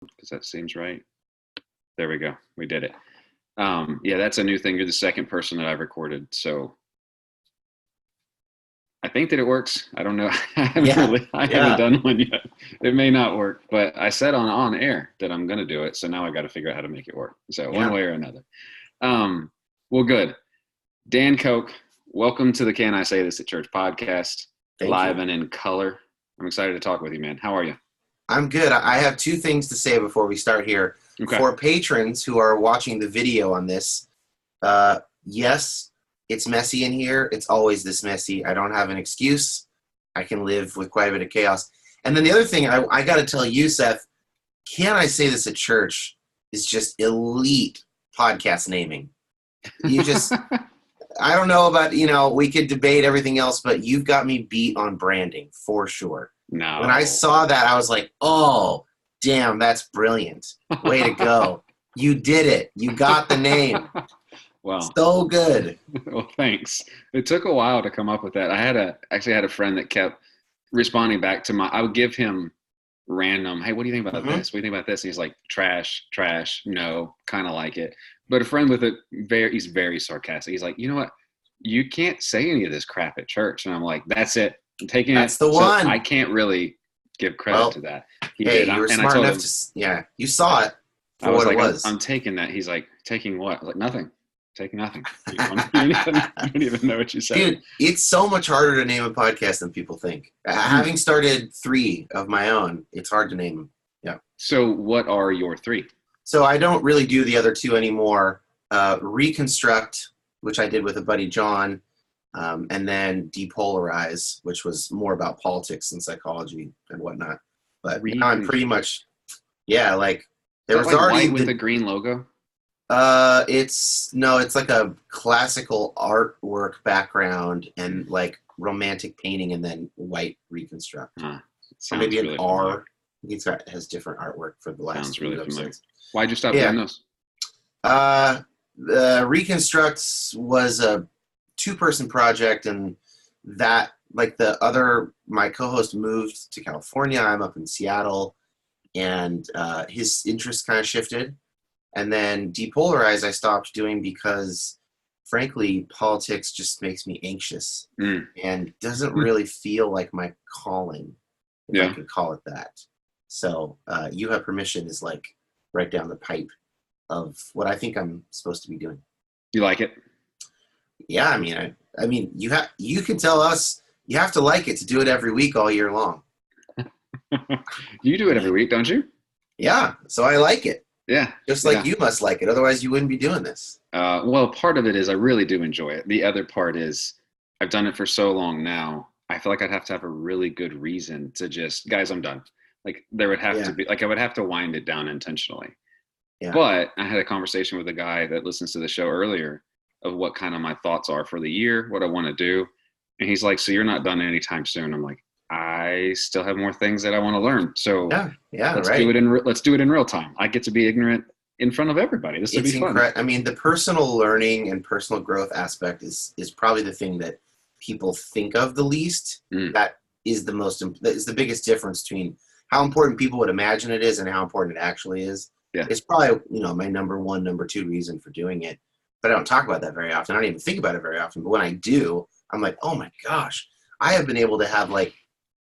because that seems right. There we go. We did it. Yeah, that's a new thing. You're the second person that I've recorded. So I think that it works. I don't know. I haven't done one yet. It may not work, but I said on air that I'm going to do it. So now I got to figure out how to make it work. So one way or another. Well, good. Dan Koch, welcome to the Can I Say This at Church podcast, live and in color. I'm excited to talk with you, man. How are you? I'm good. I have two things to say before we start here. Okay. For patrons who are watching the video on this, yes, it's messy in here. It's always this messy. I don't have an excuse. I can live with quite a bit of chaos. And then the other thing I got to tell you, Seth, Can I Say This at Church is just elite podcast naming. You just, I don't know about, we could debate everything else, but you've got me beat on branding for sure. No. When I saw that, I was like, oh, damn, that's brilliant. Way to go. You did it. You got the name. Wow. So good. Well, thanks. It took a while to come up with that. I actually had a friend that kept responding back to I would give him random, hey, what do you think about this? What do you think about this? And he's like, trash, no, kind of like it. But a friend with he's very sarcastic. He's like, you know what? You can't say any of this crap at church. And I'm like, that's it. I'm taking That's the one. I can't really give credit to that. You were smart enough to, you saw it for what it was. I'm taking that. He's like, taking what? I was like, nothing. Taking nothing. You don't even know what you said. Dude, it's so much harder to name a podcast than people think. Having started 3 of my own, it's hard to name them. Yeah. So what are your 3? So I don't really do the other 2 anymore. Reconstruct, which I did with a buddy, John, and then Depolarize, which was more about politics and psychology and whatnot. But now I'm pretty much, there was already white with the green logo. It's like a classical artwork background and like romantic painting, and then white Reconstruct. So maybe an really R. It has different artwork for the last. Sounds really familiar. Why'd you stop doing those? The Reconstructs was a 2-person project, and that, my co-host moved to California. I'm up in Seattle, and his interest kind of shifted. And then Depolarize I stopped doing because, frankly, politics just makes me anxious and doesn't really feel like my calling, if I could call it that. So You Have Permission is like right down the pipe of what I think I'm supposed to be doing. You like it? Yeah, I mean, you can tell us you have to like it to do it every week all year long. You do it every week, don't you? Yeah, so I like it. Yeah. Just like you must like it. Otherwise, you wouldn't be doing this. Well, part of it is I really do enjoy it. The other part is I've done it for so long now. I feel like I'd have to have a really good reason to just, guys, I'm done. Like there would have to be, I would have to wind it down intentionally. Yeah. But I had a conversation with a guy that listens to the show earlier of what kind of my thoughts are for the year, what I want to do. And he's like, so you're not done anytime soon. I'm like, I still have more things that I want to learn. So let's do it in real time. I get to be ignorant in front of everybody. This would be fun. The personal learning and personal growth aspect is probably the thing that people think of the least. That is the biggest difference between how important people would imagine it is and how important it actually is. Yeah. It's probably, my number 1, number 2 reason for doing it. But I don't talk about that very often. I don't even think about it very often. But when I do, I'm like, oh my gosh, I have been able to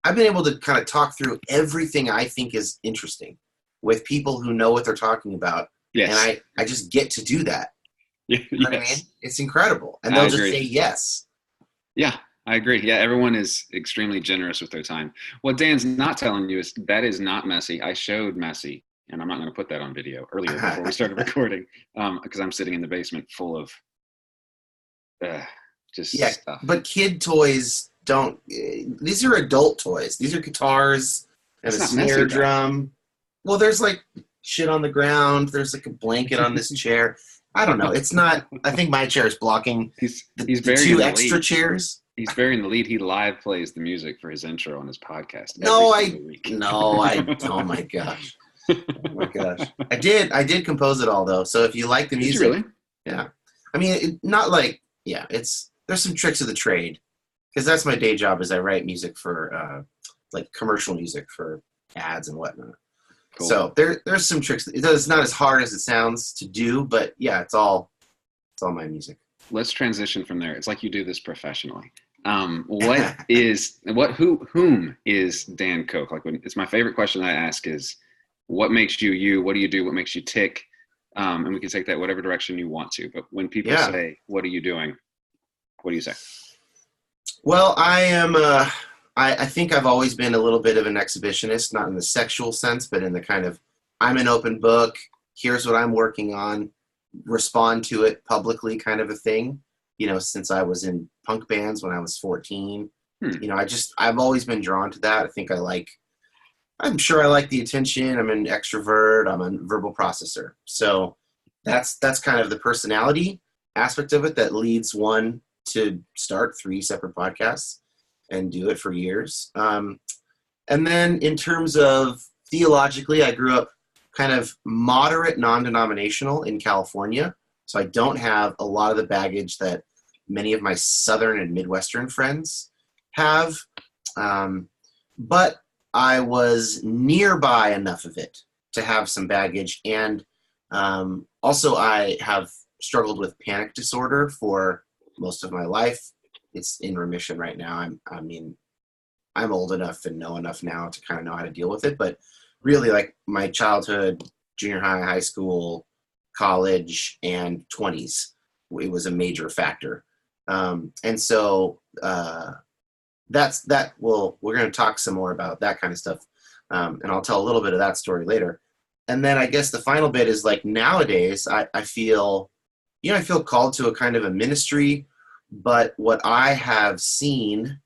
I've been able to kind of talk through everything I think is interesting with people who know what they're talking about. Yes. And I just get to do that. You know what I mean? It's incredible. And they'll just say yes. Yeah, I agree. Yeah, everyone is extremely generous with their time. What Dan's not telling you is that is not messy. I showed messy, and I'm not going to put that on video earlier before we started recording because I'm sitting in the basement full of stuff. But kid toys these are adult toys. These are guitars and a snare drum. Well, there's like shit on the ground. There's like a blanket on this chair. I don't know. It's not, I think my chair is blocking he's the 2 extra chairs. He's burying the lead. He live plays the music for his intro on his podcast. Oh my gosh. Oh my gosh. I did compose it all though. So if you like the music. Did you really? Yeah. I mean, there's some tricks of the trade. Because that's my day job is I write music for, commercial music for ads and whatnot. Cool. So there's some tricks. It's not as hard as it sounds to do, but yeah, it's all my music. Let's transition from there. It's like you do this professionally. Whom is Dan Koch? Like, it's my favorite question I ask is, what makes you you? What do you do? What makes you tick? And we can take that whatever direction you want to. But when people say, "What are you doing?" What do you say? Well, I am. I think I've always been a little bit of an exhibitionist, not in the sexual sense, but in the kind of, I'm an open book. Here's what I'm working on. Respond to it publicly, kind of a thing. Since I was in punk bands when I was 14, I've always been drawn to that. I think I'm sure I like the attention. I'm an extrovert. I'm a verbal processor. So that's kind of the personality aspect of it that leads one to start 3 separate podcasts and do it for years. And then in terms of theologically, I grew up kind of moderate non-denominational in California. So I don't have a lot of the baggage that many of my Southern and Midwestern friends have. But I was nearby enough of it to have some baggage. And also I have struggled with panic disorder for most of my life. It's in remission right now. I'm old enough and know enough now to kind of know how to deal with it. But really, like, my childhood, junior high, high school, college, and 20s, it was a major factor. And so that's that. We're going to talk some more about that kind of stuff. And I'll tell a little bit of that story later. And then I guess the final bit is, like, nowadays I feel called to a kind of a ministry, but what I have seen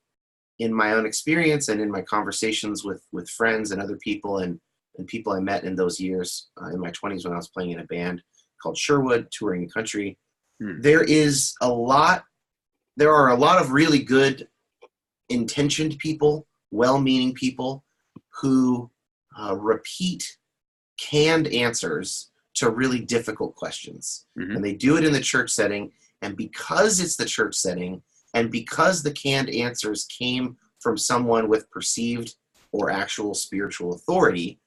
in my own experience and in my conversations with friends and other people and people I met in those years, in my 20s when I was playing in a band called Sherwood, touring the country, there are a lot of really good intentioned people, well-meaning people who repeat canned answers to really difficult questions. Mm-hmm. And they do it in the church setting. And because it's the church setting, and because the canned answers came from someone with perceived or actual spiritual authority,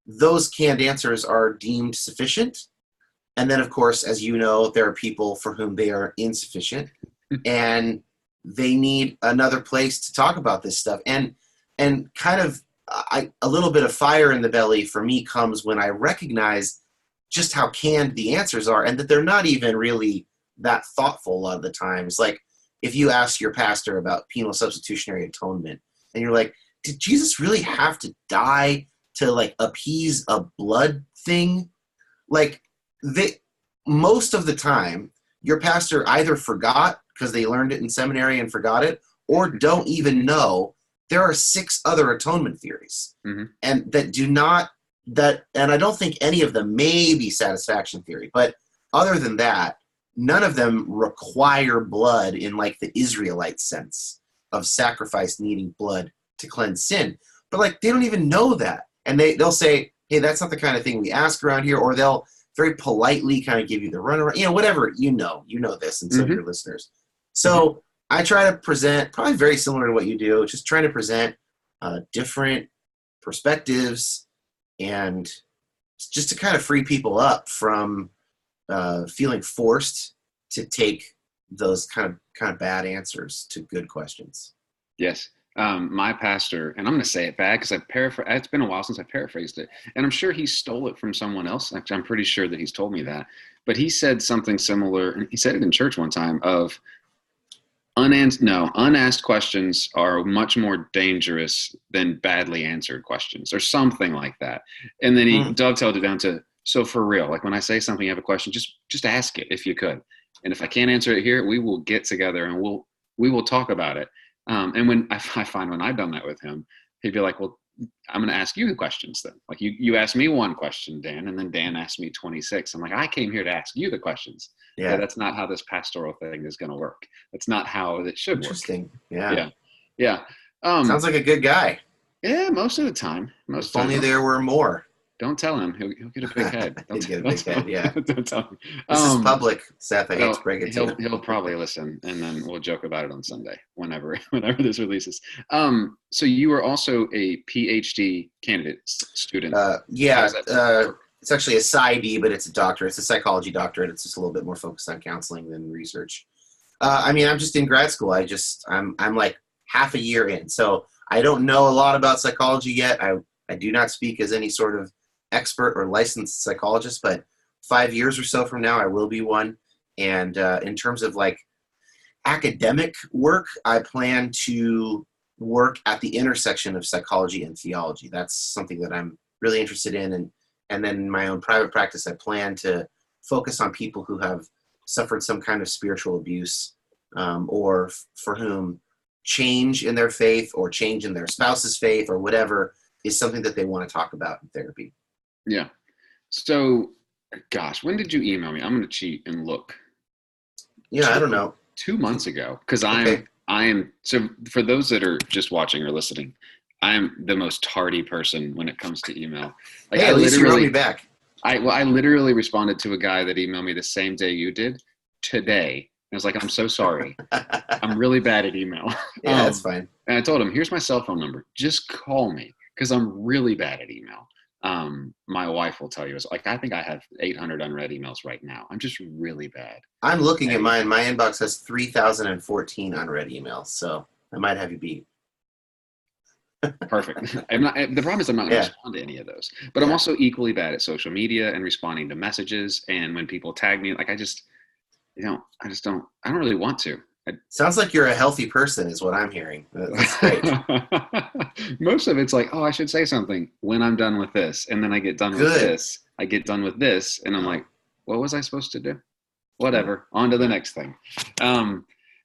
those canned answers are deemed sufficient. And then, of course, as you know, there are people for whom they are insufficient, and they need another place to talk about this stuff. And kind of a little bit of fire in the belly for me comes when I recognize just how canned the answers are, and that they're not even really that thoughtful a lot of the times. Like, if you ask your pastor about penal substitutionary atonement, and you're like, did Jesus really have to die to, like, appease a blood thing? Like, most of the time, your pastor either forgot because they learned it in seminary and forgot it, or don't even know there are 6 other atonement theories, and and I don't think any of them may be satisfaction theory, but other than that, none of them require blood in, like, the Israelite sense of sacrifice needing blood to cleanse sin. But, like, they don't even know that. And they'll say, hey, that's not the kind of thing we ask around here, or they'll very politely kind of give you the runaround, whatever, you know this, and so do your listeners. So I try to present, probably very similar to what you do, just trying to present different perspectives, and just to kind of free people up from feeling forced to take those kind of bad answers to good questions. Yes. My pastor, and I'm going to say it bad because it's been a while since I paraphrased it, and I'm sure he stole it from someone else. Actually, I'm pretty sure that he's told me that, but he said something similar, and he said it in church one time, of unasked questions are much more dangerous than badly answered questions, or something like that. And then he dovetailed it down to, so for real, like, when I say something, you have a question, just ask it if you could. And if I can't answer it here, we will get together and we will talk about it. And when I find when I've done that with him, he'd be like, well, I'm going to ask you the questions then. Like, you asked me one question, Dan, and then Dan asked me 26. I'm like, I came here to ask you the questions. Yeah, that's not how this pastoral thing is going to work. That's not how it should work. Interesting. Yeah. Yeah. Sounds like a good guy. Yeah, most of the time. If only there were more. Don't tell him. He'll get a big head. He'd get a big head, yeah. Don't tell him. This is public, Seth. I hate to break it to you. He'll probably listen, and then we'll joke about it on Sunday whenever this releases. So you are also a PhD candidate student. Yeah. It's actually a PsyD, but it's a doctorate. It's a psychology doctorate. It's just a little bit more focused on counseling than research. I mean, I'm just in grad school. I'm like half a year in, so I don't know a lot about psychology yet. I do not speak as any sort of expert or licensed psychologist, but 5 years or so from now, I will be one. And in terms of like academic work, I plan to work at the intersection of psychology and theology. That's something that I'm really interested in. And then in my own private practice, I plan to focus on people who have suffered some kind of spiritual abuse, or for whom change in their faith or change in their spouse's faith or whatever is something that they want to talk about in therapy. Yeah. So, gosh, when did you email me? I'm going to cheat and look. Yeah, I don't know. 2 months ago, because I am. So for those that are just watching or listening, I'm the most tardy person when it comes to email. Like, hey, at least you wrote me back. I literally responded to a guy that emailed me the same day you did today. I was like, I'm so sorry. I'm really bad at email. Yeah, that's fine. And I told him, here's my cell phone number. Just call me because I'm really bad at email. My wife will tell you, it's like, I think I have 800 unread emails right now. I'm just really bad. I'm looking at mine. My inbox has 3,014 unread emails, so I might have you beat. Perfect. The problem is I'm not going to respond to any of those, but I'm also equally bad at social media and responding to messages. And when people tag me, like I don't really want to. Sounds like you're a healthy person is what I'm hearing. That's great. Most of it's like, oh, I should say something when I'm done with this. And then I get done with this. I get done with this. And I'm like, what was I supposed to do? Whatever. On to the next thing.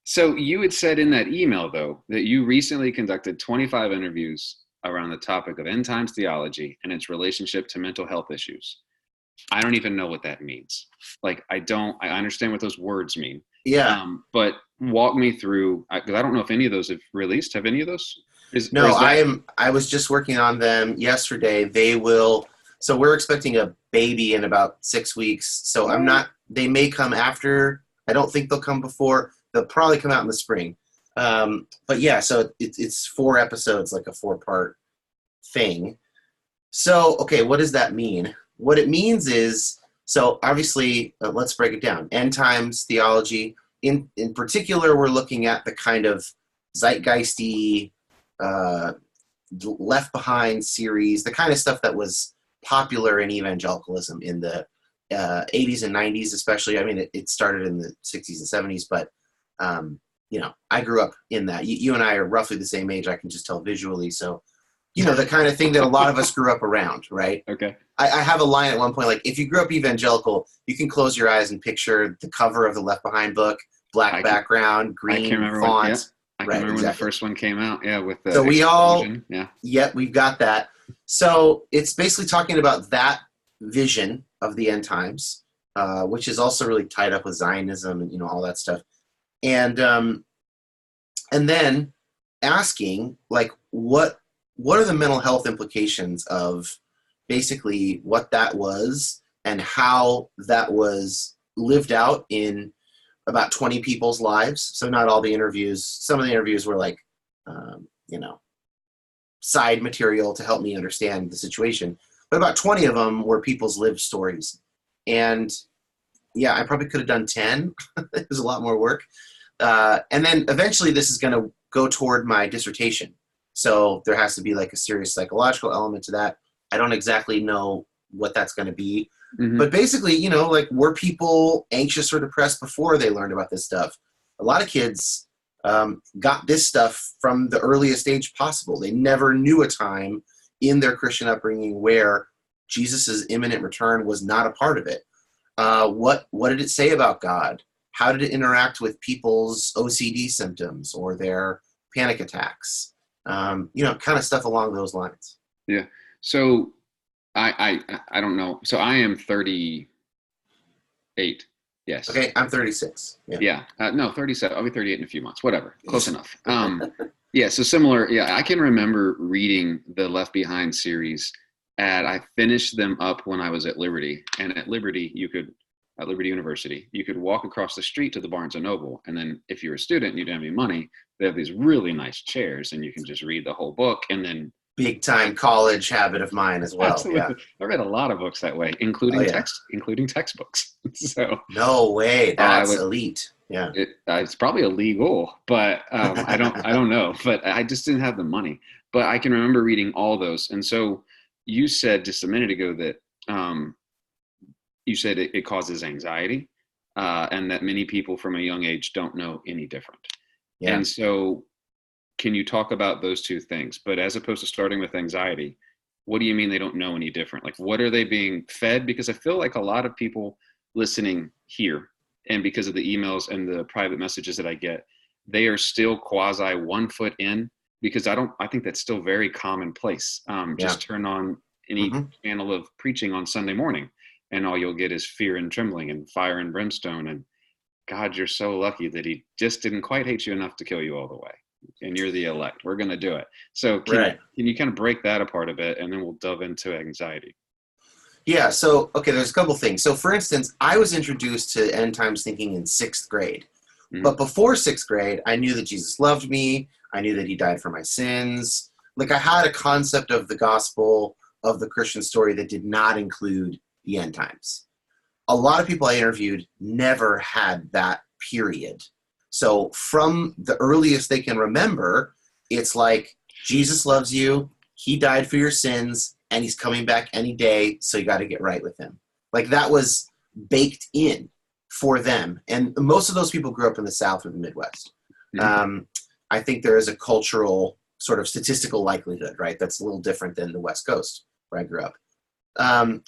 So you had said in that email, though, that you recently conducted 25 interviews around the topic of end times theology and its relationship to mental health issues. I don't even know what that means. Like, I understand what those words mean. Yeah. But walk me through, because I don't know if any of those have released. Have any of those? I was just working on them yesterday. So we're expecting a baby in about 6 weeks. So they may come after. I don't think they'll come before. They'll probably come out in the spring. But yeah, so it's 4 episodes, like a 4-part thing. So, okay, what does that mean? What it means is, so obviously, let's break it down. End times theology. In particular, we're looking at the kind of zeitgeisty, Left Behind series, the kind of stuff that was popular in evangelicalism in the 80s and 90s, especially. I mean, it started in the 60s and 70s, but I grew up in that. You and I are roughly the same age. I can just tell visually. So, the kind of thing that a lot of us grew up around, right? Okay. I have a line at one point, like, if you grew up evangelical, you can close your eyes and picture the cover of the Left Behind book, black background, green font. I can remember when the first one came out. Yeah, with the so we all, we've got that. So it's basically talking about that vision of the end times, which is also really tied up with Zionism and all that stuff, and then asking, like, what are the mental health implications of basically what that was and how that was lived out in about 20 people's lives. So not all the interviews. Some of the interviews were like, side material to help me understand the situation. But about 20 of them were people's lived stories. And yeah, I probably could have done 10. It was a lot more work. And then eventually this is going to go toward my dissertation. So there has to be like a serious psychological element to that. I don't exactly know what that's going to be. Mm-hmm. But basically, like, were people anxious or depressed before they learned about this stuff? A lot of kids got this stuff from the earliest age possible. They never knew a time in their Christian upbringing where Jesus' imminent return was not a part of it. What did it say about God? How did it interact with people's OCD symptoms or their panic attacks? Kind of stuff along those lines. Yeah. So I don't know. So I am 38. Yes. Okay. I'm 36. Yeah. No, 37. I'll be 38 in a few months. Whatever. Close enough. Yeah. So similar. Yeah. I can remember reading the Left Behind series I finished them up when I was at Liberty, and at Liberty University, you could walk across the street to the Barnes and Noble, and then if you're a student and you don't have any money, they have these really nice chairs, and you can just read the whole book, and then big time college habit of mine as well. Absolutely. Yeah. I read a lot of books that way, including textbooks. So no way, that's elite. Yeah, it's probably illegal, but I don't know. But I just didn't have the money. But I can remember reading all those. And so you said just a minute ago that you said it causes anxiety, and that many people from a young age don't know any different. Yeah. And so can you talk about those two things? But as opposed to starting with anxiety, what do you mean they don't know any different? Like, what are they being fed? Because I feel like a lot of people listening here, and because of the emails and the private messages that I get, they are still quasi 1 foot in, because I think that's still very commonplace. Just turn on any channel of preaching on Sunday morning, and all you'll get is fear and trembling and fire and brimstone. And God, you're so lucky that he just didn't quite hate you enough to kill you all the way. And you're the elect. We're going to do it. So can you kind of break that apart a bit, and then we'll delve into anxiety? Yeah. So, okay, there's a couple things. So for instance, I was introduced to end times thinking in 6th grade, but before 6th grade, I knew that Jesus loved me. I knew that he died for my sins. Like, I had a concept of the gospel, of the Christian story, that did not include the end times. A lot of people I interviewed never had that period. So from the earliest they can remember, it's like, Jesus loves you, he died for your sins, and he's coming back any day, so you got to get right with him. Like, that was baked in for them. And most of those people grew up in the South or the Midwest. I think there is a cultural sort of statistical likelihood, right? That's a little different than the West Coast where I grew up.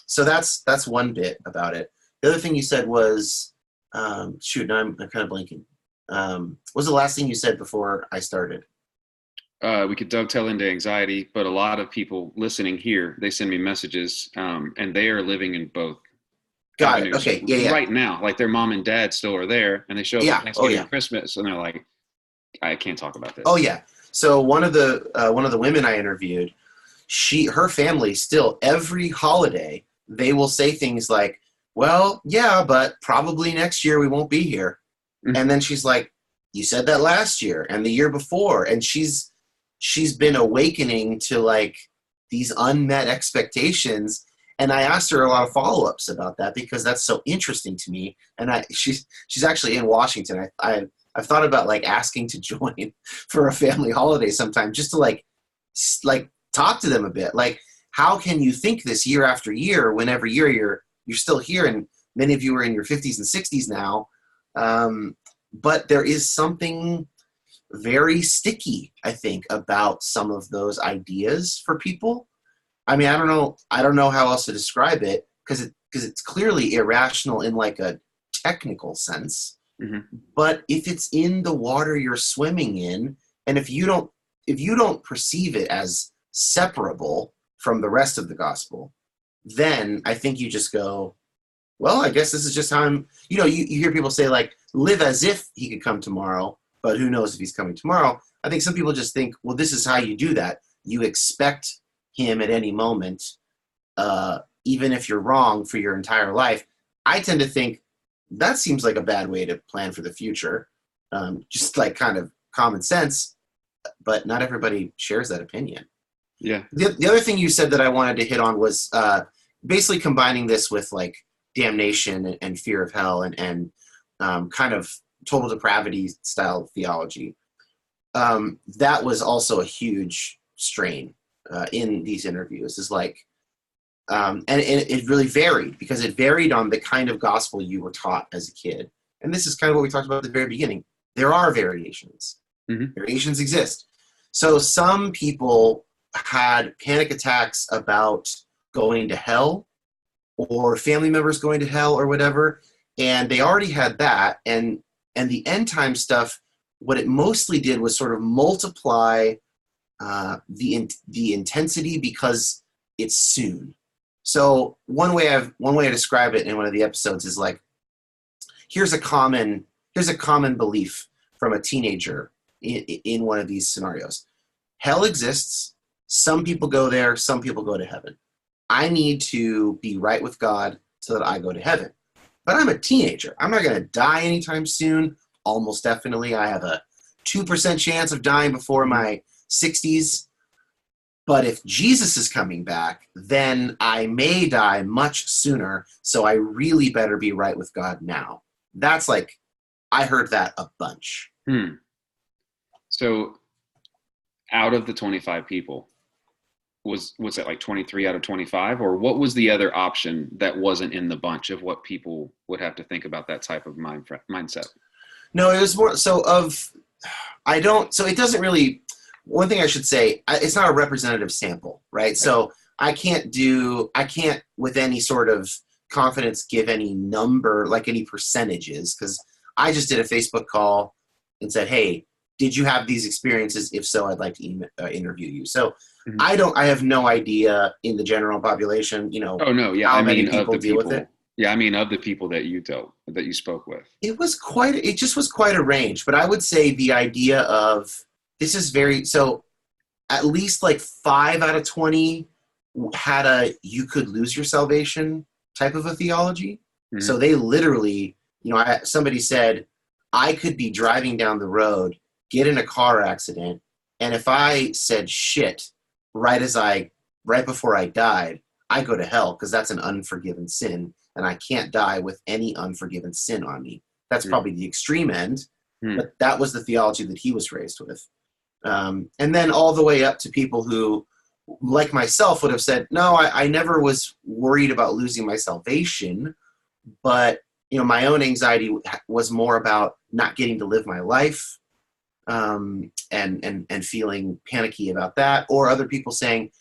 So that's one bit about it. The other thing you said was, now I'm kind of blanking. What was the last thing you said before I started? We could dovetail into anxiety, but a lot of people listening here, they send me messages, and they are living in both. Got it. Okay. Yeah. Right now, like their mom and dad still are there, and they show up at Thanksgiving and Christmas, and they're like, I can't talk about this. Oh yeah. So one of the women I interviewed, her family still, every holiday, they will say things like, well, yeah, but probably next year we won't be here. And then she's like, you said that last year and the year before. And she's been awakening to like these unmet expectations. And I asked her a lot of follow-ups about that because that's so interesting to me. And she's actually in Washington. I've thought about like asking to join for a family holiday sometime, just to like talk to them a bit. Like, how can you think this year after year when every year you're still here, and many of you are in your 50s and 60s now. But there is something very sticky, I think, about some of those ideas for people. I mean, I don't know how else to describe it, because it's clearly irrational in like a technical sense. But if it's in the water you're swimming in, and if you don't perceive it as separable from the rest of the gospel, then I think you just go, well, I guess this is just how I'm, you hear people say like, live as if he could come tomorrow, but who knows if he's coming tomorrow. I think some people just think, well, this is how you do that. You expect him at any moment, even if you're wrong for your entire life. I tend to think that seems like a bad way to plan for the future. Just like kind of common sense, but not everybody shares that opinion. Yeah. The other thing you said that I wanted to hit on was basically combining this with like damnation and fear of hell and kind of total depravity style theology. That was also a huge strain in these interviews. Is like, and it really varied, because it varied on the kind of gospel you were taught as a kid. And this is kind of what we talked about at the very beginning. There are variations. Variations exist. So some people had panic attacks about going to hell, or family members going to hell, or whatever, and they already had that. And the end time stuff, what it mostly did was sort of multiply the intensity, because it's soon. So one way I describe it in one of the episodes is like, here's a common belief from a teenager in one of these scenarios. Hell exists. Some people go there. Some people go to heaven. I need to be right with God so that I go to heaven. But I'm a teenager. I'm not going to die anytime soon. Almost definitely. I have a 2% chance of dying before my 60s. But if Jesus is coming back, then I may die much sooner. So I really better be right with God now. That's like, I heard that a bunch. So out of the 25 people, was that like 23 out of 25, or what was the other option that wasn't in the bunch of what people would have to think about that type of mindset? No, it was more so it doesn't really, one thing I should say, it's not a representative sample, right? So I can't with any sort of confidence give any number, like any percentages, because I just did a Facebook call and said, hey, did you have these experiences? If so, I'd like to interview you. So I have no idea in the general population, how many people deal with it. Yeah, I mean, of the people that you spoke with. It just was quite a range, but I would say the idea of this is so at least like 5 out of 20 had you could lose your salvation type of a theology. So they literally, somebody said, I could be driving down the road, get in a car accident, and if I said shit right before I died, I go to hell because that's an unforgiven sin, and I can't die with any unforgiven sin on me. That's probably the extreme end, but that was the theology that he was raised with. And then all the way up to people who, like myself, would have said, no, I never was worried about losing my salvation, but my own anxiety was more about not getting to live my life, and feeling panicky about that. Or other people saying,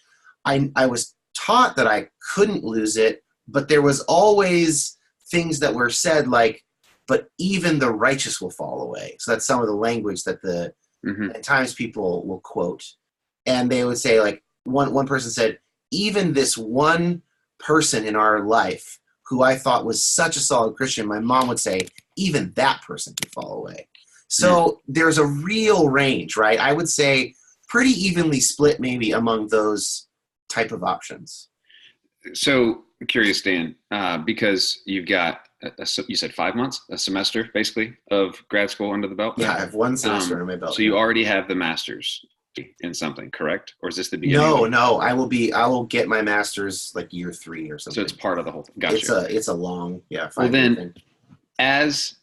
I was taught that I couldn't lose it, but there was always things that were said like, but even the righteous will fall away. So that's some of the language that at times people will quote. And they would say, like, one person said, even this one person in our life who I thought was such a solid Christian, my mom would say, even that person can fall away. So there's a real range, right? I would say pretty evenly split maybe among those type of options. So curious, Dan, because you've got, you said 5 months, a semester basically of grad school under the belt? Yeah, I have one semester under my belt. So you already have the master's in something, correct? Or is this the beginning? No, I will get my master's like year 3 or something. So it's part of the whole thing. Gotcha. It's a long, 5 well, then, thing. As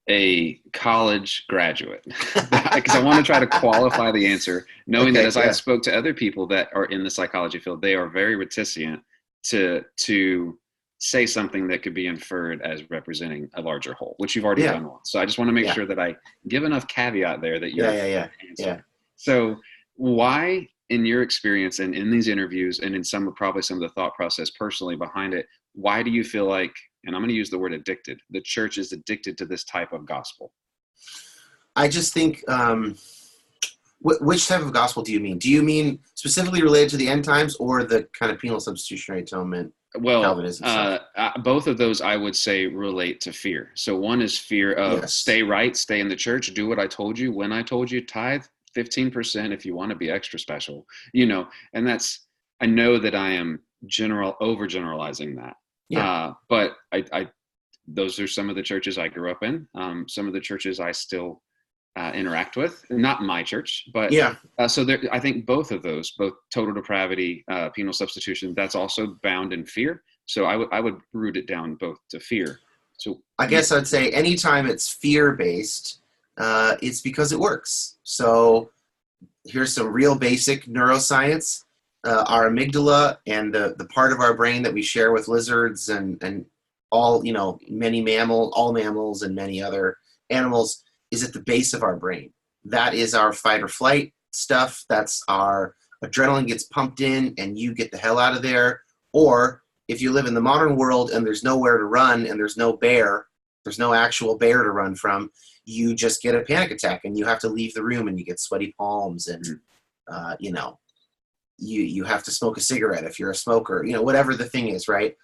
a college graduate, because I want to try to qualify the answer, knowing that as I spoke to other people that are in the psychology field, they are very reticent to say something that could be inferred as representing a larger whole, which you've already done once. So I just want to make sure that I give enough caveat there that you're answering. So why, in your experience and in these interviews and in probably some of the thought process personally behind it, why do you feel like, and I'm going to use the word addicted, the church is addicted to this type of gospel? I just think, which type of gospel do you mean? Do you mean specifically related to the end times or the kind of penal substitutionary atonement? Well, both of those I would say relate to fear. So one is fear of stay right, stay in the church, do what I told you, when I told you, tithe 15% if you want to be extra special, and I know that I am overgeneralizing that. But I those are some of the churches I grew up in, some of the churches I still interact with, not my church, but so there, I think both of those, both total depravity, penal substitution, that's also bound in fear. So I would root it down both to fear. So I guess I'd say anytime it's fear-based, it's because it works. So here's some real basic neuroscience. Our amygdala and the part of our brain that we share with lizards and all, all mammals and many other animals is at the base of our brain. That is our fight or flight stuff. That's our adrenaline gets pumped in and you get the hell out of there. Or if you live in the modern world and there's nowhere to run and there's no actual bear to run from, you just get a panic attack and you have to leave the room and you get sweaty palms and, you have to smoke a cigarette if you're a smoker, whatever the thing is, right?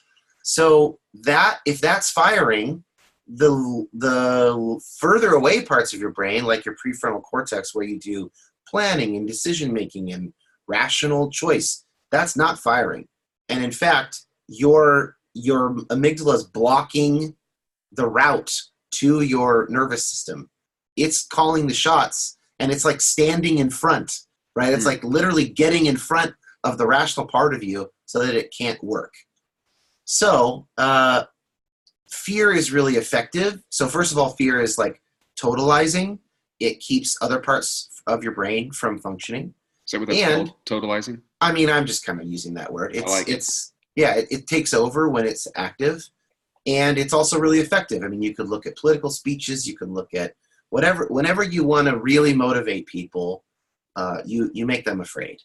So that if that's firing, the further away parts of your brain, like your prefrontal cortex, where you do planning and decision making and rational choice, that's not firing. And in fact, your amygdala is blocking the route to your nervous system. It's calling the shots, and it's like standing in front, right? It's like literally getting in front of the rational part of you so that it can't work. So fear is really effective. So first of all, fear is like totalizing. It keeps other parts of your brain from functioning. Is that what that's called? Totalizing? I mean, I'm just kind of using that word. It takes over when it's active, and it's also really effective. I mean, you could look at political speeches, you could look at whenever you want to really motivate people, you make them afraid.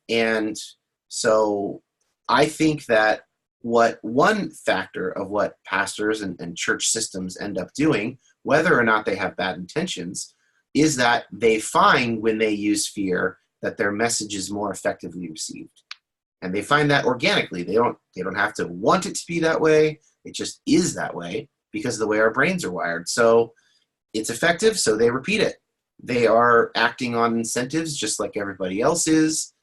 And so I think that one factor of what pastors and church systems end up doing, whether or not they have bad intentions, is that they find when they use fear that their message is more effectively received. And they find that organically. They don't have to want it to be that way. It just is that way because of the way our brains are wired. So it's effective, so they repeat it. They are acting on incentives just like everybody else is,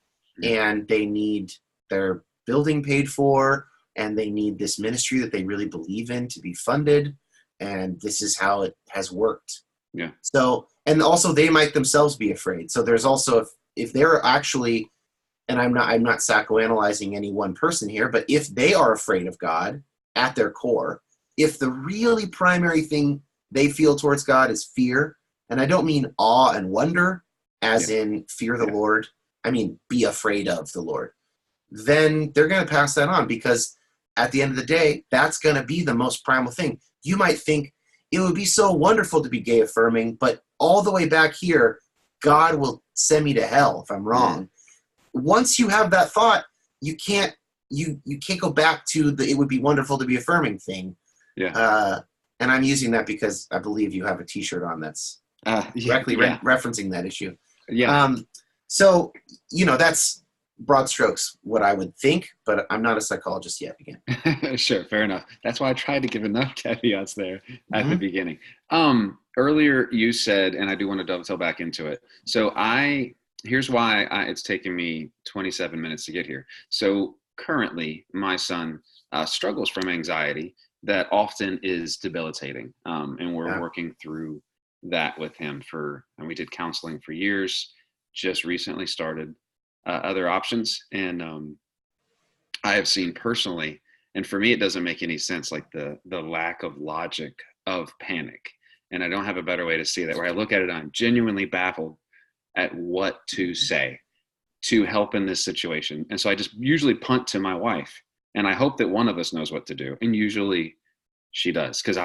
and they need their building paid for, and they need this ministry that they really believe in to be funded, and this is how it has worked. Yeah. So, and also they might themselves be afraid. So there's also, if they're actually, and I'm not psychoanalyzing any one person here, but if they are afraid of God at their core, if the really primary thing they feel towards God is fear, and I don't mean awe and wonder, as in fear the Lord, I mean be afraid of the Lord, then they're going to pass that on, because at the end of the day, that's going to be the most primal thing. You might think it would be so wonderful to be gay affirming, but all the way back here, God will send me to hell if I'm wrong. Once you have that thought, you can't go back to the it would be wonderful to be affirming thing. Yeah. And I'm using that because I believe you have a T-shirt on that's directly referencing that issue. Yeah. So, that's broad strokes what I would think, but I'm not a psychologist yet again. Sure, fair enough. That's why I tried to give enough caveats there at the beginning. Earlier you said, and I do want to dovetail back into it. So here's why it's taken me 27 minutes to get here. So currently my son struggles from anxiety that often is debilitating. And we're working through that with him and we did counseling for years, just recently started other options. And I have seen personally, and for me, it doesn't make any sense, like the lack of logic of panic. And I don't have a better way to see that, where I look at it, I'm genuinely baffled at what to say to help in this situation. And so I just usually punt to my wife, and I hope that one of us knows what to do. And usually she does, because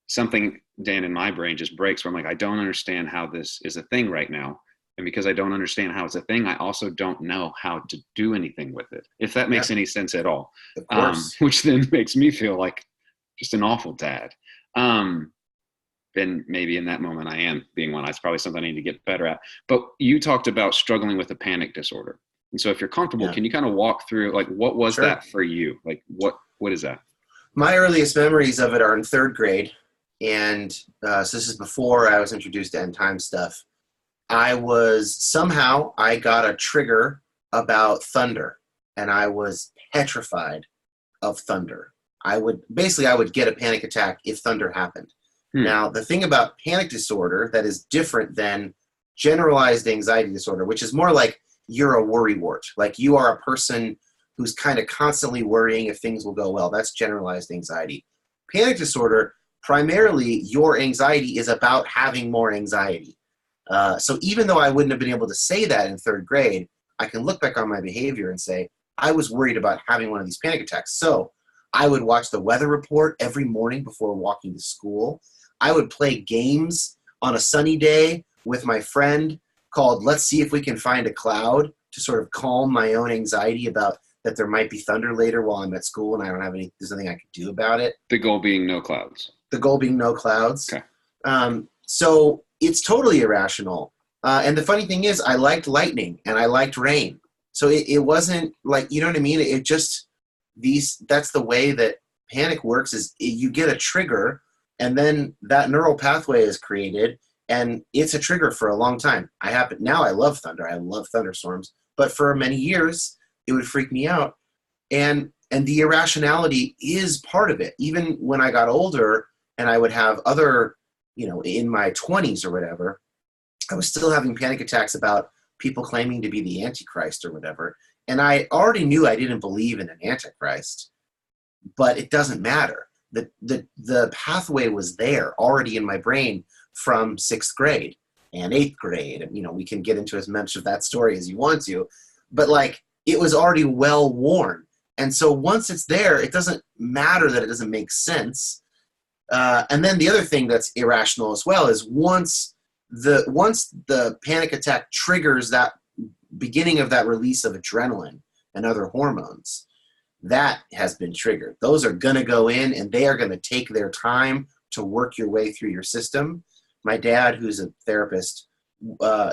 something, Dan, in my brain just breaks where I'm like, I don't understand how this is a thing right now. And because I don't understand how it's a thing, I also don't know how to do anything with it, if that makes any sense at all. Of course. Which then makes me feel like just an awful dad. Then maybe in that moment I am being one. That's probably something I need to get better at. But you talked about struggling with a panic disorder. And so if you're comfortable, can you kind of walk through, like, what was that for you? Like, what is that? My earliest memories of it are in third grade. And so this is before I was introduced to end time stuff. I got a trigger about thunder, and I was petrified of thunder. I would get a panic attack if thunder happened. Now, the thing about panic disorder that is different than generalized anxiety disorder, which is more like you're a worrywart, like you are a person who's kind of constantly worrying if things will go well. That's generalized anxiety. Panic disorder, primarily your anxiety is about having more anxiety. So even though I wouldn't have been able to say that in third grade, I can look back on my behavior and say, I was worried about having one of these panic attacks. So I would watch the weather report every morning before walking to school. I would play games on a sunny day with my friend called Let's See If We Can Find a Cloud, to sort of calm my own anxiety about that there might be thunder later while I'm at school and there's nothing I could do about it. The goal being no clouds. The goal being no clouds. Okay. So it's totally irrational. And the funny thing is, I liked lightning and I liked rain. So it wasn't like, you know what I mean? It just, that's the way that panic works, is you get a trigger and then that neural pathway is created and it's a trigger for a long time. Now I love thunder. I love thunderstorms. But for many years, it would freak me out. And the irrationality is part of it. Even when I got older and I would have other, in my 20s or whatever, I was still having panic attacks about people claiming to be the Antichrist or whatever. And I already knew I didn't believe in an Antichrist, but it doesn't matter. The pathway was there already in my brain from 6th grade and 8th grade. And, we can get into as much of that story as you want to, but like it was already well worn. And so once it's there, it doesn't matter that it doesn't make sense. And then the other thing that's irrational as well is once the panic attack triggers that beginning of that release of adrenaline and other hormones, that has been triggered. Those are going to go in and they are going to take their time to work your way through your system. My dad, who's a therapist,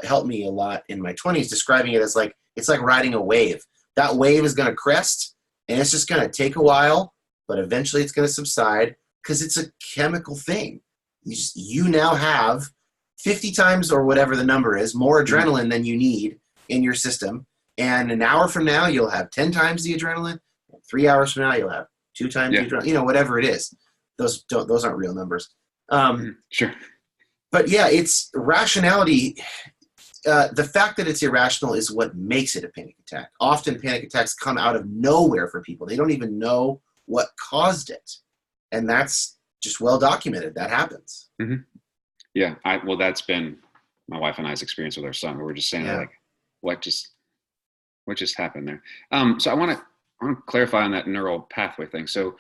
helped me a lot in my 20s, describing it as like, it's like riding a wave. That wave is going to crest and it's just going to take a while, but eventually it's going to subside because it's a chemical thing. You now have 50 times or whatever the number is, more adrenaline than you need in your system. And an hour from now, you'll have 10 times the adrenaline. 3 hours from now, you'll have 2 times the adrenaline, whatever it is. Those aren't real numbers. Sure. But yeah, it's rationality. The fact that it's irrational is what makes it a panic attack. Often panic attacks come out of nowhere for people. They don't even know what caused it. And that's just well documented. That happens. Mm-hmm. Yeah. That's been my wife and I's experience with our son, where we're just saying like, what just happened there? So I want to clarify on that neural pathway thing. So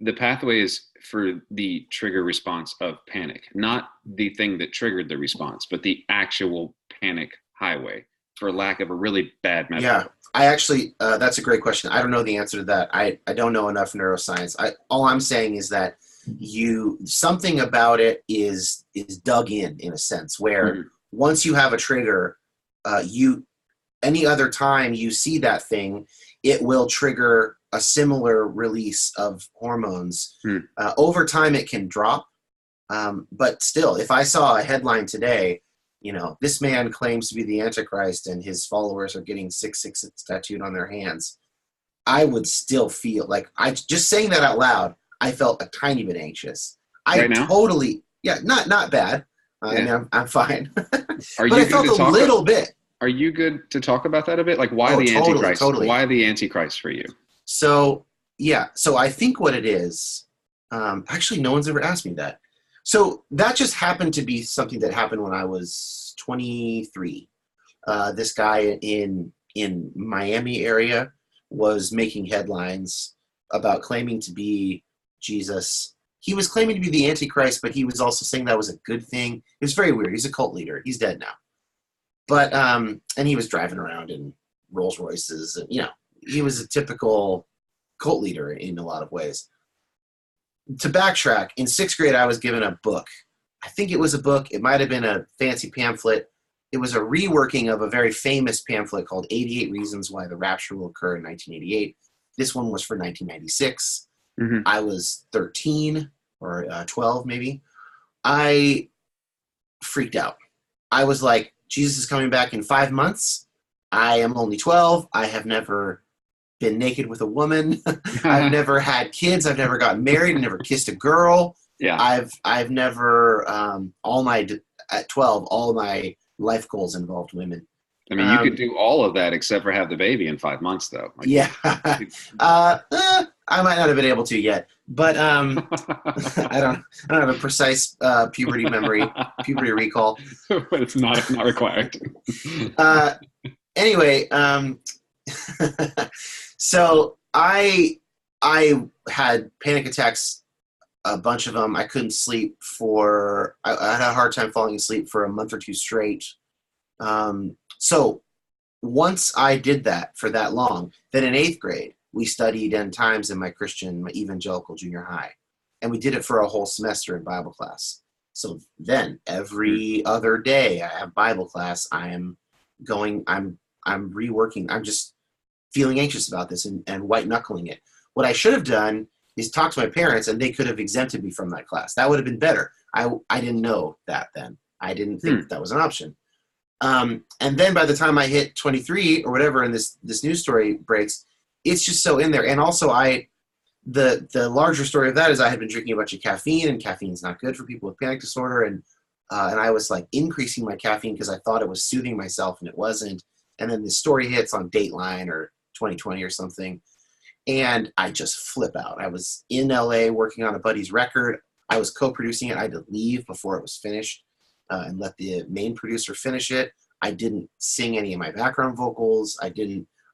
the pathway is for the trigger response of panic, not the thing that triggered the response, but the actual panic highway, for lack of a really bad metaphor. Yeah, I actually, that's a great question. I don't know the answer to that. I don't know enough neuroscience. All I'm saying is that something about it is dug in a sense, where once you have a trigger, any other time you see that thing, it will trigger a similar release of hormones. Over time, it can drop. But still, if I saw a headline today, this man claims to be the Antichrist and his followers are getting 666 tattooed on their hands, I would still feel like just saying that out loud, I felt a tiny bit anxious. Right now? Totally, not bad. I mean, I'm fine. Are but you I felt a little bit. Are you good to talk about that a bit? Like, why the Antichrist? Totally. Why the Antichrist for you? So I think what it is, actually no one's ever asked me that. So that just happened to be something that happened when I was 23. This guy in Miami area was making headlines about claiming to be Jesus. He was claiming to be the Antichrist, but he was also saying that was a good thing. It was very weird. He's a cult leader. He's dead now. But, and he was driving around in Rolls Royces and, he was a typical cult leader in a lot of ways. To backtrack, in 6th grade, I was given a book. I think it was a book. It might have been a fancy pamphlet. It was a reworking of a very famous pamphlet called 88 Reasons Why the Rapture Will Occur in 1988. This one was for 1996. I was 13 or 12 maybe. I freaked out. I was like, Jesus is coming back in 5 months. I am only 12. I have never been naked with a woman. I've never had kids. I've never gotten married. I've never kissed a girl. Yeah. I've never, at 12, all my life goals involved women. I mean, you could do all of that except for have the baby in 5 months, though. Like, yeah. I might not have been able to yet, but I don't have a precise puberty recall. But it's not required. Anyway, so I had panic attacks, a bunch of them. I couldn't sleep I had a hard time falling asleep for a month or two straight. So once I did that for that long, then in 8th grade, we studied end times in my evangelical junior high. And we did it for a whole semester in Bible class. So then every other day I have Bible class. I'm reworking. I'm just feeling anxious about this and white knuckling it. What I should have done is talk to my parents and they could have exempted me from that class. That would have been better. I didn't know that then. I didn't think that was an option. And then by the time I hit 23 or whatever, and this news story breaks, it's just so in there. And also the larger story of that is I had been drinking a bunch of caffeine, and caffeine's not good for people with panic disorder. And I was like increasing my caffeine because I thought it was soothing myself, and it wasn't. And then the story hits on Dateline or 2020 or something, and I just flip out. I was in LA working on a buddy's record. I was co-producing it. I had to leave before it was finished and let the main producer finish it. I didn't sing any of my background vocals. I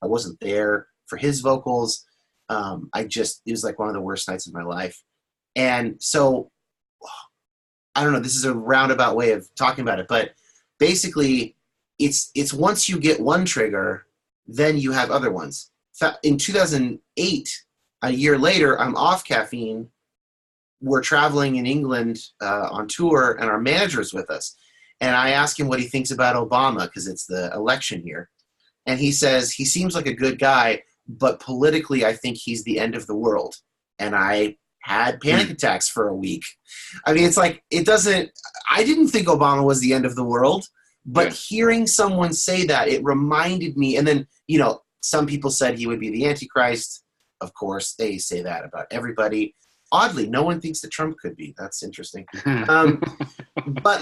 wasn't there for his vocals. It was like one of the worst nights of my life. And so, I don't know, this is a roundabout way of talking about it, but basically it's once you get one trigger, then you have other ones. In 2008, a year later, I'm off caffeine. We're traveling in England on tour, and our manager's with us. And I ask him what he thinks about Obama, because it's the election here. And he says, he seems like a good guy, but politically, I think he's the end of the world. And I had panic attacks for a week. I mean, it's like, I didn't think Obama was the end of the world, but hearing someone say that, it reminded me. And then, some people said he would be the Antichrist. Of course, they say that about everybody. Oddly, no one thinks that Trump could be. That's interesting. But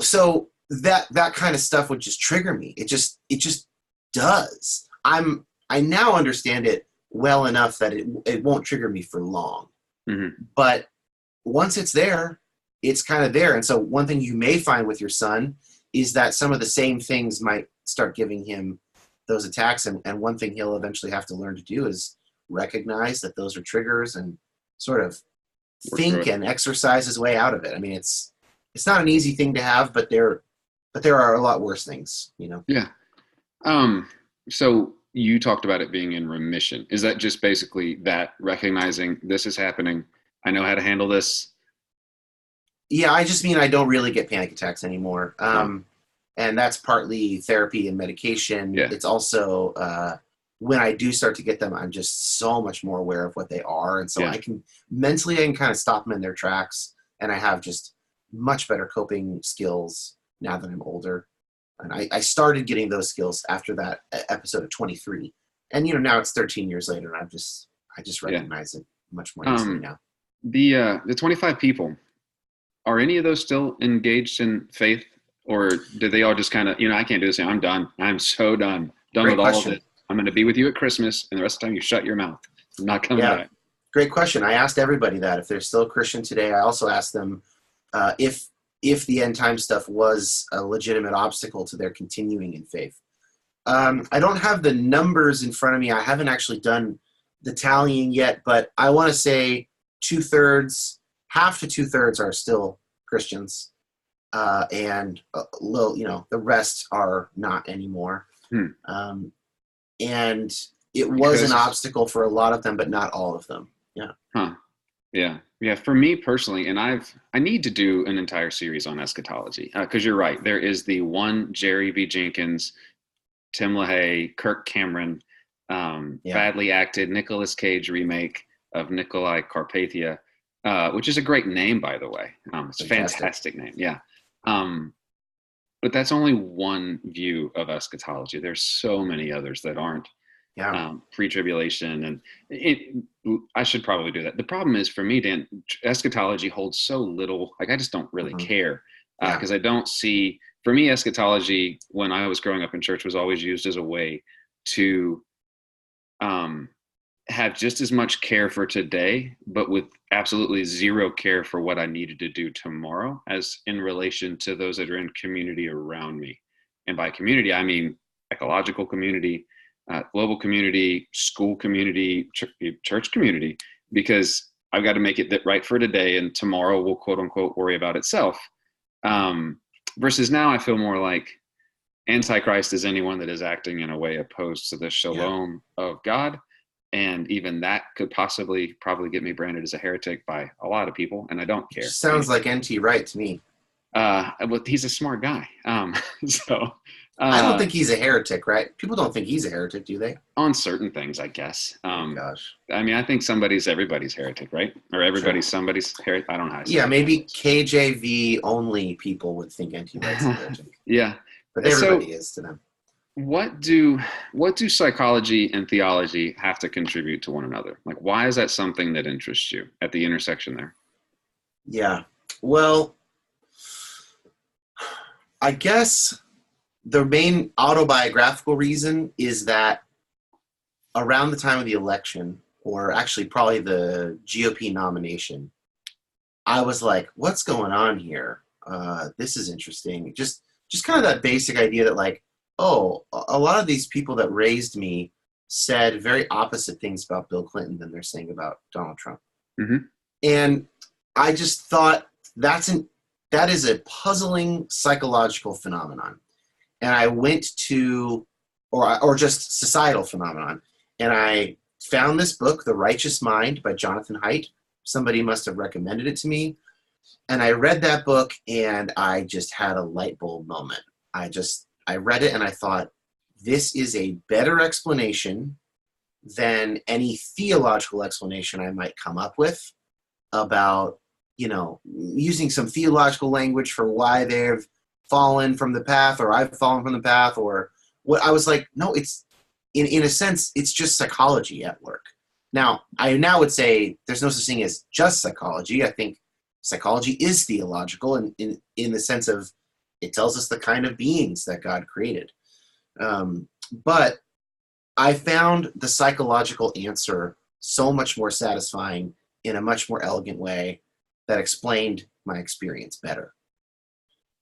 so that kind of stuff would just trigger me. It just does. I now understand it well enough that it won't trigger me for long. Mm-hmm. But once it's there, it's kind of there. And so one thing you may find with your son is that some of the same things might start giving him those attacks. And one thing he'll eventually have to learn to do is recognize that those are triggers and sort of think and exercise his way out of it. I mean, it's not an easy thing to have, but there are a lot worse things, Yeah. So you talked about it being in remission. Is that just basically that recognizing this is happening? I know how to handle this. Yeah, I just mean I don't really get panic attacks anymore. And that's partly therapy and medication. Yeah. It's also when I do start to get them, I'm just so much more aware of what they are. And so I can kind of stop them in their tracks. And I have just much better coping skills now that I'm older. And I started getting those skills after that episode of 23. And, now it's 13 years later, and I just recognize it much more easily now. The 25 people, are any of those still engaged in faith? Or did they all just kind of, I can't do this. I'm done. I'm so done. Done with all of it. I'm going to be with you at Christmas, and the rest of the time you shut your mouth. I'm not coming back. Great question. I asked everybody that. If they're still a Christian today, I also asked them if the end time stuff was a legitimate obstacle to their continuing in faith. I don't have the numbers in front of me. I haven't actually done the tallying yet, but I want to say half to 2/3 are still Christians. And the rest are not anymore. And it was an obstacle for a lot of them, but not all of them. Yeah. Huh. Yeah. Yeah. For me personally, and I need to do an entire series on eschatology, because you're right. There is the one Jerry B. Jenkins, Tim LaHaye, Kirk Cameron, badly acted Nicolas Cage remake of Nikolai Carpathia, which is a great name, by the way. It's a fantastic name. Yeah. But that's only one view of eschatology. There's so many others that aren't. Pre-tribulation, and I should probably do that. The problem is for me, Dan, eschatology holds so little. Like, I just don't really care because I don't see. For me, eschatology, when I was growing up in church, was always used as a way to have just as much care for today, but with absolutely zero care for what I needed to do tomorrow, as in relation to those that are in community around me. And by community, I mean ecological community, global community, school community, church community, because I've got to make it right for today, and tomorrow will quote unquote worry about itself. Versus now I feel more like Antichrist is anyone that is acting in a way opposed to the shalom of God. And even that could probably get me branded as a heretic by a lot of people, and I don't care. Sounds like N.T. Wright to me. Well, he's a smart guy. I don't think he's a heretic, right? People don't think he's a heretic, do they? On certain things, I guess. Gosh. I mean, I think everybody's heretic, right? Or everybody's somebody's heretic. I don't know how to say maybe KJV only people would think N.T. Wright's a heretic. Yeah. but everybody is to them. What do psychology and theology have to contribute to one another? Like, why is that something that interests you at the intersection there? Yeah. Well, I guess the main autobiographical reason is that around the time of the election, or actually probably the GOP nomination, I was like, what's going on here? This is interesting. Just kind of that basic idea that, like, oh, a lot of these people that raised me said very opposite things about Bill Clinton than they're saying about Donald Trump. Mm-hmm. And I just thought that is a puzzling psychological phenomenon. And I went to, or just societal phenomenon, and I found this book, The Righteous Mind by Jonathan Haidt. Somebody must have recommended it to me. And I read that book, and I just had a light bulb moment. I read it, and I thought, this is a better explanation than any theological explanation I might come up with about, using some theological language for why they've fallen from the path, or I've fallen from the path, or what. I was like, no, it's, in a sense, it's just psychology at work. Now, I would say there's no such thing as just psychology. I think psychology is theological in the sense of it tells us the kind of beings that God created. But I found the psychological answer so much more satisfying in a much more elegant way that explained my experience better.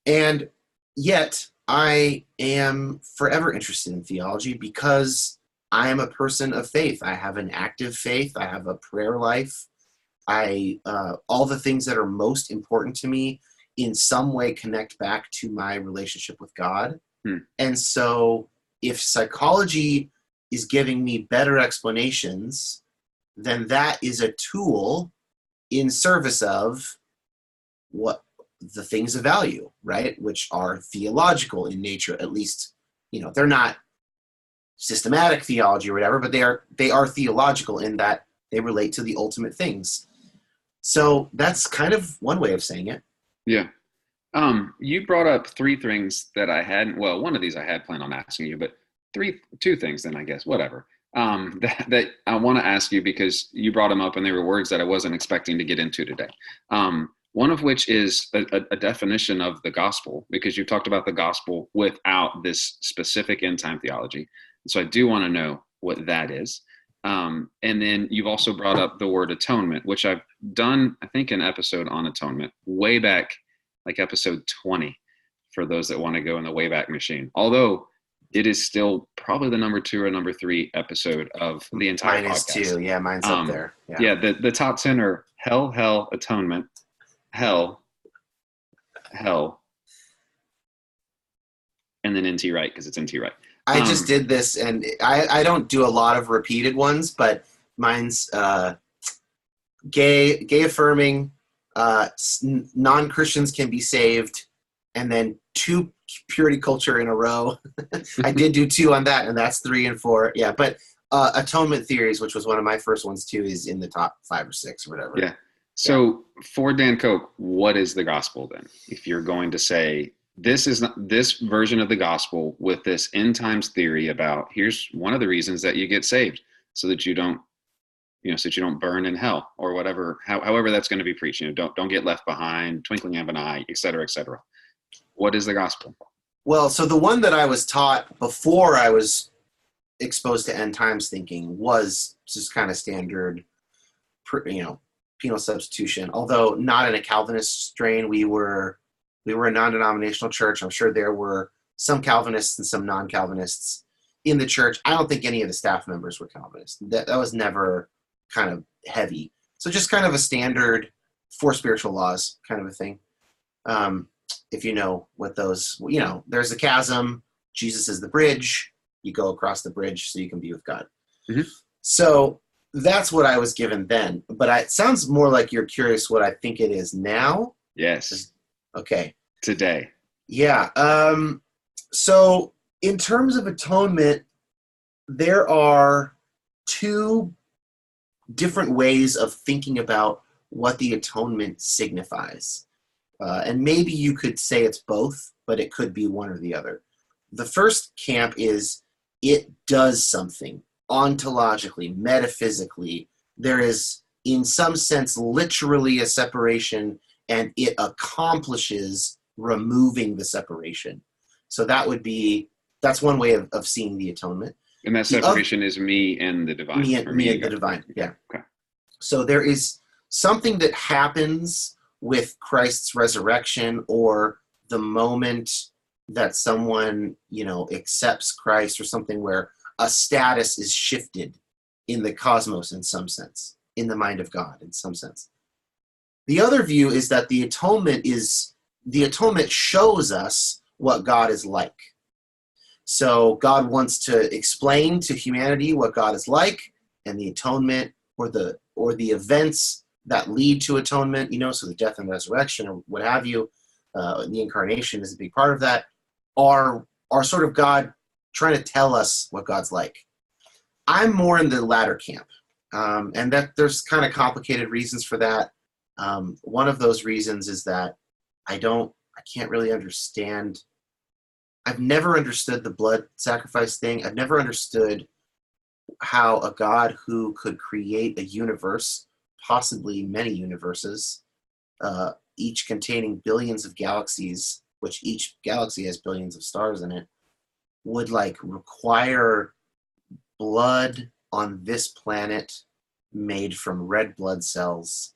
And yet, I am forever interested in theology because I am a person of faith. I have an active faith. I have a prayer life. All the things that are most important to me in some way connect back to my relationship with God. And so if psychology is giving me better explanations, then that is a tool in service of what the things of value, right? Which are theological in nature, at least, they're not systematic theology or whatever, but they are theological in that they relate to the ultimate things. So that's kind of one way of saying it. Yeah. You brought up three things that I hadn't, well, one of these I had planned on asking you, but two things then, I guess, whatever, that I want to ask you because you brought them up and they were words that I wasn't expecting to get into today. One of which is a definition of the gospel, because you talked about the gospel without this specific end time theology. So I do want to know what that is. And then you've also brought up the word atonement, which I've done, I think, an episode on atonement way back, like episode 20, for those that want to go in the Wayback Machine. Although it is still probably the number 2 or number 3 episode of the entire podcast. Mine is too. Yeah, mine's up there. Yeah, the top 10 are hell, atonement, hell, and then NT Wright, because it's NT Wright. I just did this, and I don't do a lot of repeated ones, but mine's gay affirming, non-Christians can be saved, and then 2 purity culture in a row. I did do 2 on that, and that's 3 and 4. Yeah, but atonement theories, which was one of my first ones too, is in the top 5 or 6 or whatever. Yeah. So for Dan Koch, what is the gospel then? If you're going to say this is not this version of the gospel with this end times theory about here's one of the reasons that you get saved, so that you don't, so that you don't burn in hell or whatever, however that's going to be preached. Don't get left behind, twinkling of an eye, et cetera, et cetera. What is the gospel? Well, so the one that I was taught before I was exposed to end times thinking was just kind of standard, penal substitution. Although not in a Calvinist strain, we were a non-denominational church. I'm sure there were some Calvinists and some non-Calvinists in the church. I don't think any of the staff members were Calvinists. That was never kind of heavy. So just kind of a standard 4 spiritual laws kind of a thing. If you know what those, there's a chasm. Jesus is the bridge. You go across the bridge so you can be with God. Mm-hmm. So that's what I was given then. But it sounds more like you're curious what I think it is now. Yes. Okay. Today. Yeah. So in terms of atonement, there are 2 different ways of thinking about what the atonement signifies. And maybe you could say it's both, but it could be one or the other. The first camp is it does something ontologically, metaphysically. There is, in some sense, literally a separation, and it accomplishes removing the separation. So that's one way of seeing the atonement. And that separation is me and the divine. Me and the divine, yeah. Okay. So there is something that happens with Christ's resurrection, or the moment that someone, accepts Christ, or something where a status is shifted in the cosmos in some sense, in the mind of God in some sense. The other view is that the atonement shows us what God is like. So God wants to explain to humanity what God is like, and the atonement, or the events that lead to atonement, so the death and resurrection or what have you, the incarnation is a big part of that, are sort of God trying to tell us what God's like. I'm more in the latter camp, and that there's kind of complicated reasons for that. One of those reasons is that I can't really understand. I've never understood the blood sacrifice thing. I've never understood how a God who could create a universe, possibly many universes, each containing billions of galaxies, which each galaxy has billions of stars in it, would require blood on this planet made from red blood cells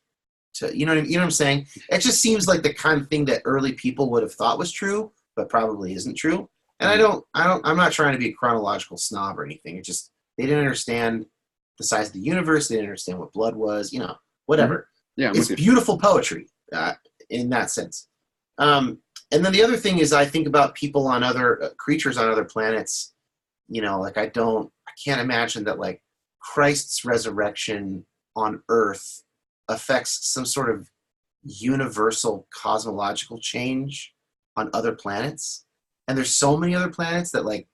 to, you know what I'm saying? It just seems like the kind of thing that early people would have thought was true, but probably isn't true. And I'm not trying to be a chronological snob or anything. It's just, they didn't understand the size of the universe. They didn't understand what blood was, whatever. Yeah, it's beautiful poetry in that sense. And then the other thing is, I think about people on other creatures on other planets, I can't imagine that Christ's resurrection on Earth affects some sort of universal cosmological change on other planets. And there's so many other planets that there's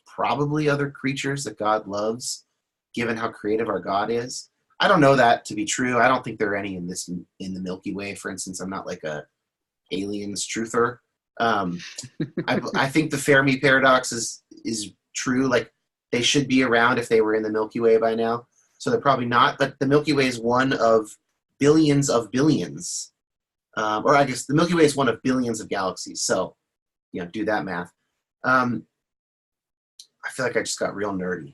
probably other creatures that God loves, given how creative our God is. I don't know that to be true. I don't think there are any in the Milky Way, for instance. I'm not a aliens truther. I think the Fermi paradox is true. They should be around if they were in the Milky Way by now. So they're probably not. But the Milky Way is one of billions of billions. Or I guess the Milky Way is one of billions of galaxies. So, do that math. I feel like I just got real nerdy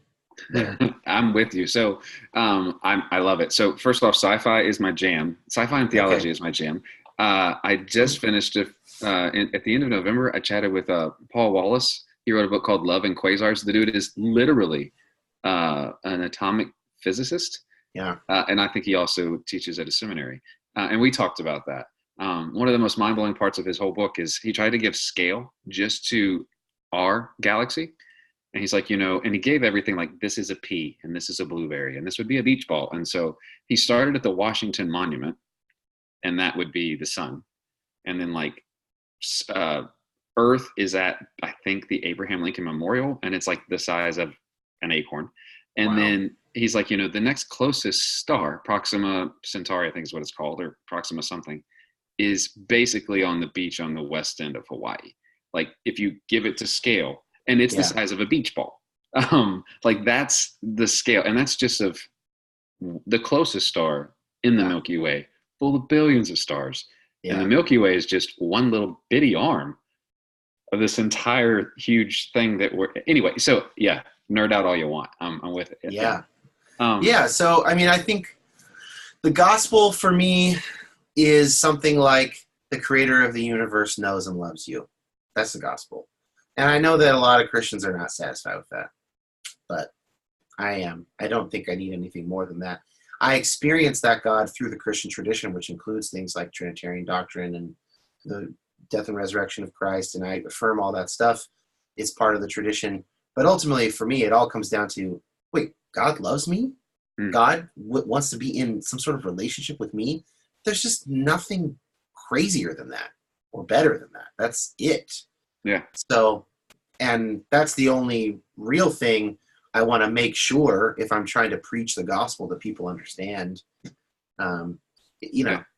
there. I'm with you. So I love it. So first off, sci-fi is my jam. Sci-fi and theology is my jam. I just finished at the end of November. I chatted with Paul Wallace. He wrote a book called Love and Quasars. The dude is literally an atomic physicist. Yeah. And I think he also teaches at a seminary. And we talked about that. One of the most mind-blowing parts of his whole book is he tried to give scale just to our galaxy. And he's like, and he gave everything this is a pea and this is a blueberry and this would be a beach ball. And so he started at the Washington Monument, and that would be the sun. And then Earth is at, I think, the Abraham Lincoln Memorial, and it's the size of an acorn. And then he's like, the next closest star, Proxima Centauri, I think is what it's called, or Proxima something, is basically on the beach on the west end of Hawaii. If you give it to scale, and it's the size of a beach ball. That's the scale. And that's just of the closest star in the Milky Way, full of billions of stars. Yeah. And the Milky Way is just one little bitty arm of this entire huge thing anyway. So nerd out all you want. I'm with it. Yeah. So, I think the gospel for me is something like the creator of the universe knows and loves you. That's the gospel. And I know that a lot of Christians are not satisfied with that, but I am. I don't think I need anything more than that. I experience that God through the Christian tradition, which includes things like Trinitarian doctrine and the death and resurrection of Christ, and I affirm all that stuff. It's part of the tradition. But ultimately, for me, it all comes down to, wait, God loves me? God wants to be in some sort of relationship with me? There's just nothing crazier than that or better than that. That's it. Yeah. So, and that's the only real thing I want to make sure if I'm trying to preach the gospel that people understand. But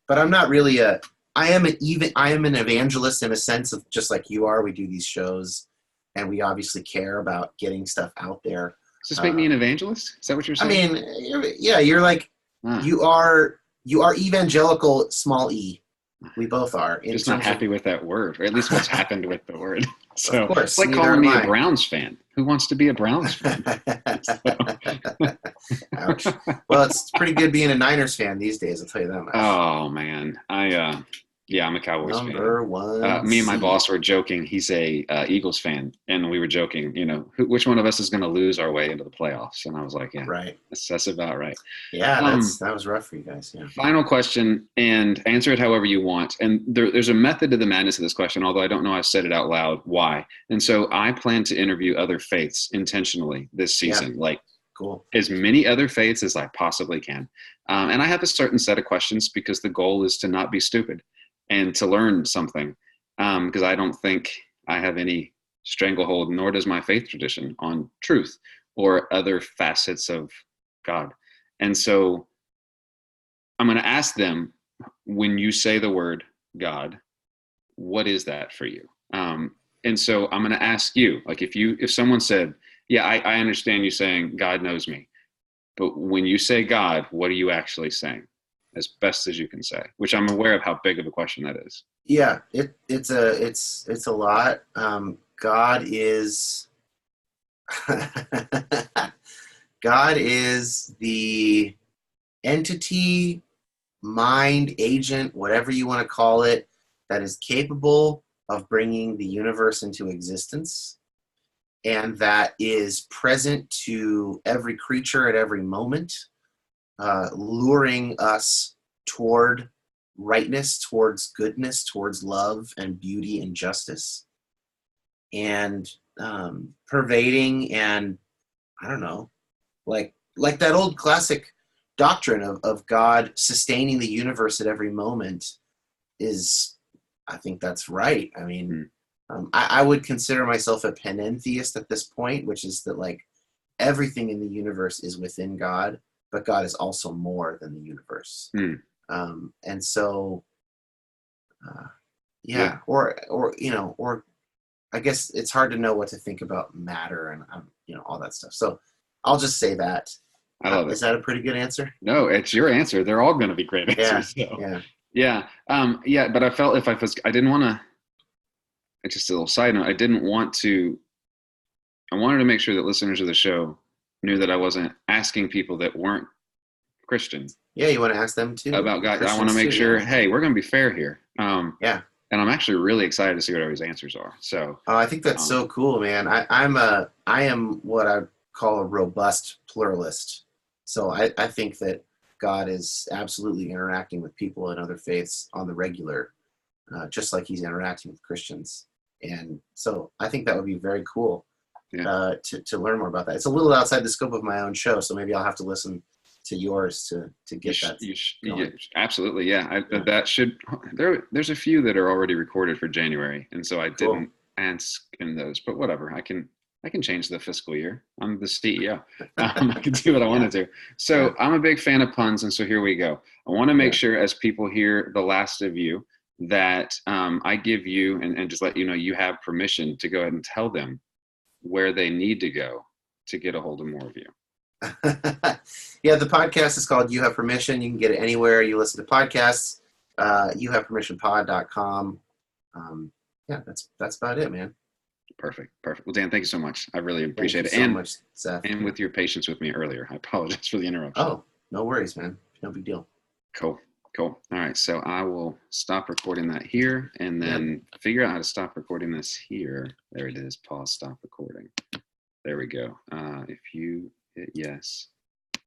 I'm not really I am an evangelist in a sense of just like you are. We do these shows and we obviously care about getting stuff out there. Does this make me an evangelist? Is that what you're saying? I mean, yeah, you're like, you are evangelical, small e. We both are. Just not happy with that word, or at least what's happened with the word. So of course, it's like calling me a Browns fan. Who wants to be a Browns fan? Ouch. Well, it's pretty good being a Niners fan these days, I'll tell you that much. Oh, man. I'm a Cowboys fan. Number one. Me and my boss were joking. He's a Eagles fan, and we were joking, which one of us is going to lose our way into the playoffs? And I was like, yeah, right. That's about right. Yeah, that was rough for you guys. Yeah. Final question, and answer it however you want. And there's a method to the madness of this question, although I don't know I've said it out loud why. And so I plan to interview other faiths intentionally this season, cool. As many other faiths as I possibly can. And I have a certain set of questions because the goal is to not be stupid and to learn something, because I don't think I have any stranglehold, nor does my faith tradition, on truth or other facets of God. And so I'm going to ask them, when you say the word God, what is that for you? And so I'm going to ask you, like, if someone said, yeah, I understand you saying God knows me, but when you say God, what are you actually saying? As best as you can say, which I'm aware of how big of a question that is. Yeah, it's a lot. God is God is the entity, mind, agent, whatever you want to call it, that is capable of bringing the universe into existence, and that is present to every creature at every moment, luring us toward rightness, towards goodness, towards love and beauty and justice, and pervading, and I don't know, like that old classic doctrine of God sustaining the universe at every moment is, I think that's right. I mean, I would consider myself a panentheist at this point, which is that like everything in the universe is within God, but God is also more than the universe. And so, or I guess it's hard to know what to think about matter and, all that stuff. So I'll just say that. I love it. Is that a pretty good answer? No, it's your answer. They're all going to be great answers. Yeah. But I felt I didn't want to, it's just a little side note. I wanted to make sure that listeners of the show knew that I wasn't asking people that weren't Christian. Yeah, you want to ask them too about God. I want to make sure, hey, we're going to be fair here. Yeah. And I'm actually really excited to see what everybody's answers are. So I think that's so cool, man. I am what I call a robust pluralist. So I think that God is absolutely interacting with people in other faiths on the regular, just like he's interacting with Christians. And so I think that would be very cool to learn more about that. It's a little outside the scope of my own show, so maybe I'll have to listen to yours to get that. Absolutely, yeah. That should there's a few that are already recorded for January, and so I didn't ask in those, but whatever. I can change the fiscal year. I'm the CEO. I can do what I want to do. So I'm a big fan of puns, and so here we go. I want to make sure, as people hear the last of you, that I give you and just let you know you have permission to go ahead and tell them where they need to go to get a hold of more of you. Yeah, the podcast is called You Have Permission. You can get it anywhere you listen to podcasts. YouHavePermissionPod.com. Yeah, that's about it, man. Perfect. Well, Dan, thank you so much. I really appreciate it. Thank you so much, Seth. And with your patience with me earlier. I apologize for the interruption. Oh, no worries, man. No big deal. Cool. All right, so I will stop recording that here and then figure out how to stop recording this here. There it is. Pause, stop recording. There we go. If you hit yes.